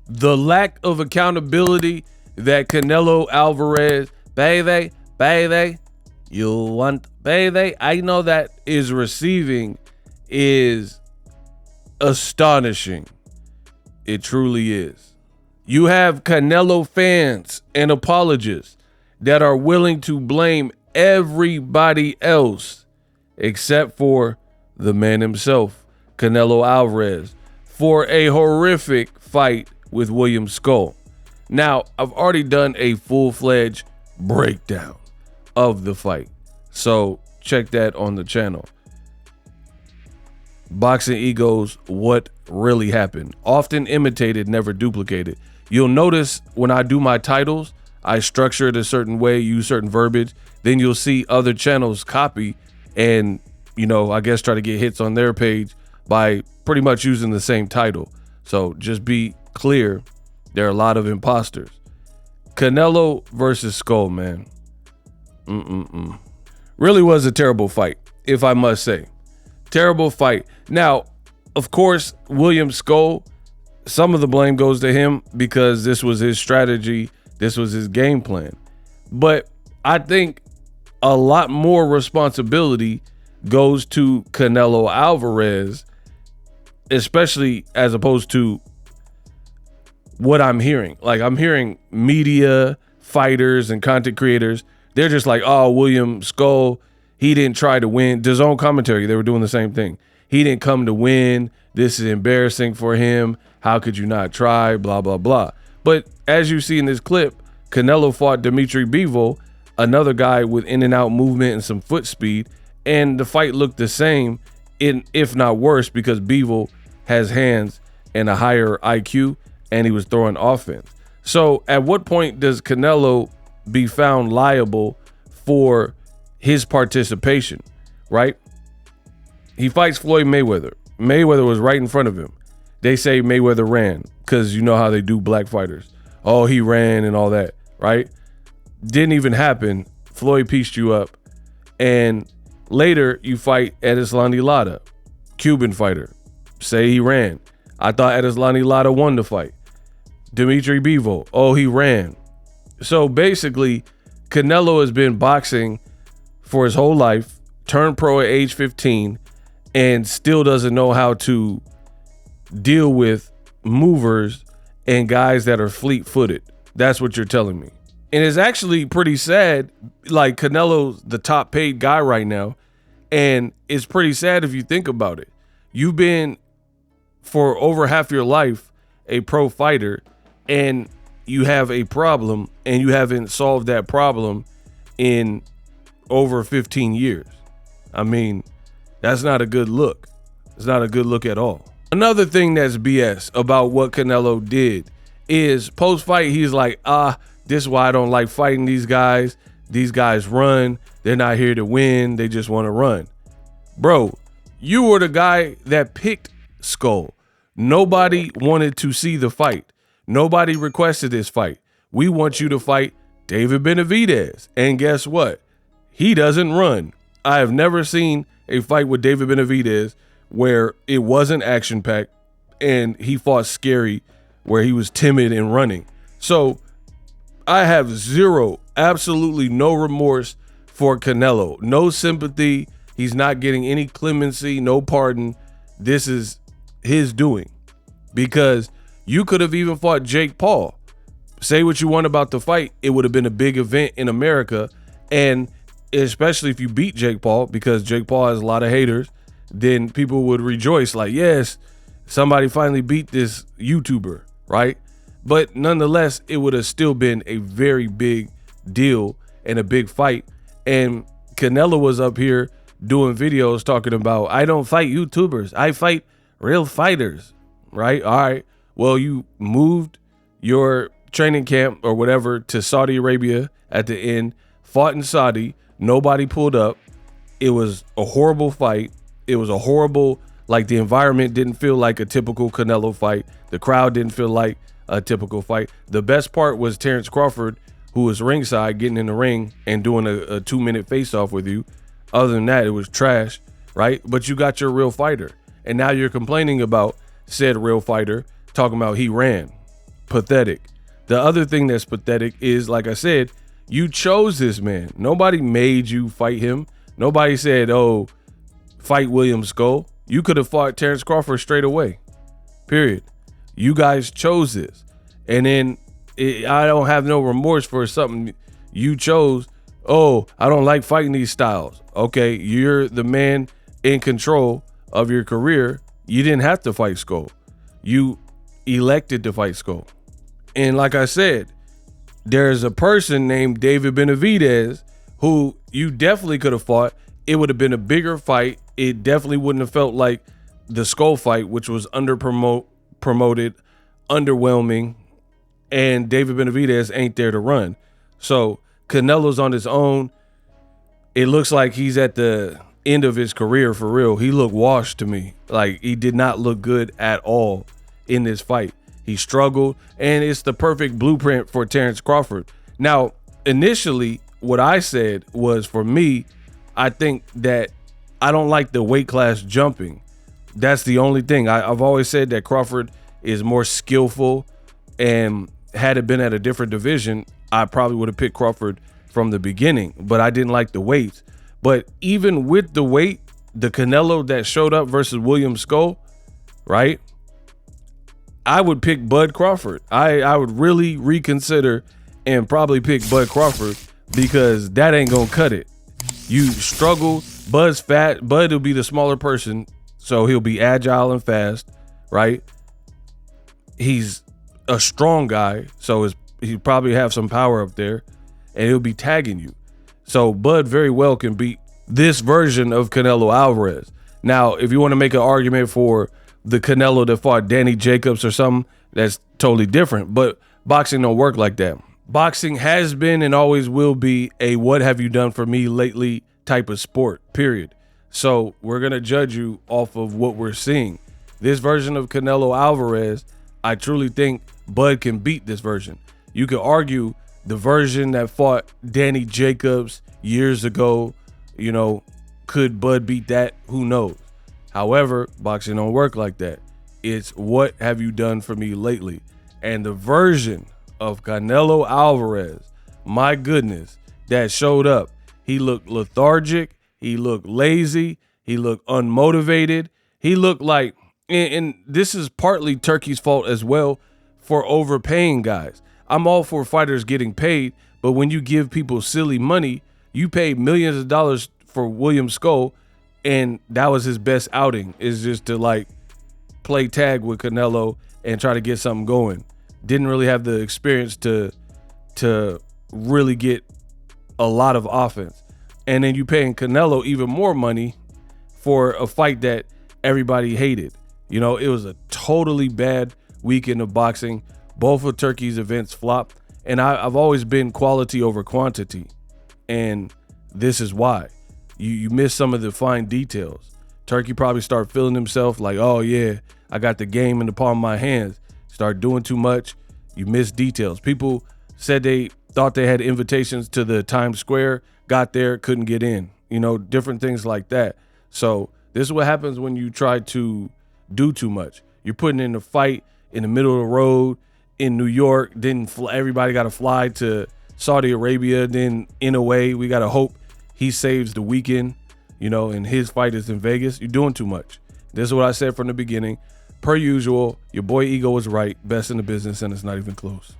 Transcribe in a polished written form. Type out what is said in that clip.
The lack of accountability that Canelo Alvarez, baby, you want, baby, I know that is receiving is astonishing. It truly is. You have Canelo fans and apologists that are willing to blame everybody else except for the man himself, Canelo Alvarez, for a horrific fight with William Scull. Now, I've already done a full-fledged breakdown of the fight, so check that on the channel. Boxing egos, what really happened. Often imitated, never duplicated. You'll notice when I do my titles, I structure it a certain way, use certain verbiage. Then you'll see other channels copy and, you know, I guess try to get hits on their page by pretty much using the same title. So just be clear, there are a lot of imposters. Canelo versus Scull, man. Really was a terrible fight, if I must say. Terrible fight. Now, of course, William Scull, some of the blame goes to him because this was his strategy. This was his game plan. But I think a lot more responsibility goes to Canelo Alvarez, especially as opposed to what I'm hearing. Like, I'm hearing media, fighters, and content creators. They're just like, oh, William Scull, he didn't try to win. DAZN commentary, they were doing the same thing. He didn't come to win. This is embarrassing for him. How could you not try? Blah, blah, blah. But as you see in this clip, Canelo fought Benavidez, another guy with in and out movement and some foot speed. And the fight looked the same, if not worse, because Bivol has hands and a higher IQ, and he was throwing offense. So at what point does Canelo be found liable for his participation, right? He fights Floyd Mayweather. Mayweather was right in front of him. They say Mayweather ran because you know how they do black fighters. Oh, he ran and all that, right? Didn't even happen. Floyd pieced you up. And later you fight Edeslani Lara, Cuban fighter. Say he ran. I thought Edeslani Lara won the fight. Dimitri Bivol, oh, he ran. So basically, Canelo has been boxing for his whole life, turned pro at age 15, and still doesn't know how to deal with movers and guys that are fleet-footed. That's what you're telling me. And it's actually pretty sad. Like, Canelo's the top paid guy right now, and it's pretty sad if you think about it. You've been, for over half your life, a pro fighter, and you have a problem, and you haven't solved that problem in over 15 years. I mean, that's not a good look. It's not a good look at all. Another thing that's BS about what Canelo did is post-fight, he's like, this is why I don't like fighting these guys. These guys run. They're not here to win. They just want to run. Bro, you were the guy that picked Scull. Nobody wanted to see the fight. Nobody requested this fight. We want you to fight David Benavidez. And guess what? He doesn't run. I have never seen a fight with David Benavidez where it wasn't action-packed and he fought scary, where he was timid and running. So I have zero, absolutely no remorse for Canelo. No sympathy. He's not getting any clemency, no pardon. This is his doing, because you could have even fought Jake Paul. Say what you want about the fight. It would have been a big event in America. And especially if you beat Jake Paul, because Jake Paul has a lot of haters, then people would rejoice like, yes, somebody finally beat this YouTuber, right? But nonetheless, it would have still been a very big deal and a big fight. And Canelo was up here doing videos talking about, I don't fight YouTubers. I fight real fighters, right? All right. Well, you moved your training camp or whatever to Saudi Arabia at the end, fought in Saudi. Nobody pulled up. It was a horrible fight. It was a horrible, like, the environment didn't feel like a typical Canelo fight. The crowd didn't feel like a typical fight. The best part was Terence Crawford, who was ringside, getting in the ring and doing a 2-minute face-off with you. Other than that, it was trash, right? But you got your real fighter. And now you're complaining about said real fighter, talking about he ran. pathetic. The other thing that's pathetic is, like I said, you chose this man. Nobody made you fight him. Nobody said, oh, fight William Scull. You could have fought Terence Crawford straight away. Period. You guys chose this. And then I don't have no remorse for something you chose. Oh, I don't like fighting these styles. Okay, you're the man in control of your career. You didn't have to fight Scull. You elected to fight Scull. And like I said, there's a person named David Benavidez who you definitely could have fought. It would have been a bigger fight. It definitely wouldn't have felt like the Scull fight, which was promoted, underwhelming, and David Benavidez ain't there to run. So Canelo's on his own. It looks like he's at the end of his career for real. He looked washed to me. Like, he did not look good at all in this fight. He struggled, and it's the perfect blueprint for Terence Crawford. Now, initially, what I said was, for me, I think that I don't like the weight class jumping. That's the only thing. I've always said that Crawford is more skillful, and had it been at a different division, I probably would have picked Crawford from the beginning, but I didn't like the weights. But even with the weight, the Canelo that showed up versus William Scull, right? I would pick Bud Crawford. I would really reconsider and probably pick Bud Crawford, because that ain't gonna cut it. You struggle. Bud's fat. Bud will be the smaller person, so he'll be agile and fast, right? He's a strong guy, so he probably have some power up there, and he'll be tagging you. So Bud very well can beat this version of Canelo Alvarez. Now, if you want to make an argument for the Canelo that fought Danny Jacobs or something, that's totally different. But boxing don't work like that. Boxing has been and always will be a what have you done for me lately type of sport, period. So we're going to judge you off of what we're seeing. This version of Canelo Alvarez, I truly think Bud can beat this version. You could argue the version that fought Danny Jacobs years ago, you know, could Bud beat that? Who knows? However, boxing don't work like that. It's what have you done for me lately? And the version of Canelo Alvarez, my goodness, that showed up, he looked lethargic, he looked lazy, he looked unmotivated, he looked like, and this is partly Turkey's fault as well for overpaying guys. I'm all for fighters getting paid, but when you give people silly money, you pay millions of dollars for William Scull, and that was his best outing, is just to like play tag with Canelo and try to get something going. Didn't really have the experience to really get a lot of offense. And then you paying Canelo even more money for a fight that everybody hated. You know, it was a totally bad weekend of boxing. Both of Turkey's events flopped, and I've always been quality over quantity, and this is why. You miss some of the fine details. Turkey probably start feeling himself like, oh yeah, I got the game in the palm of my hands. Start doing too much. You miss details. People said they thought they had invitations to the Times Square, got there, couldn't get in. You know, different things like that. So this is what happens when you try to do too much. You're putting in a fight in the middle of the road in New York. Then everybody got to fly to Saudi Arabia. Then in a way, we got to hope he saves the weekend, you know, and his fight is in Vegas. You're doing too much. This is what I said from the beginning. Per usual, your boy Ego was right. Best in the business, and it's not even close.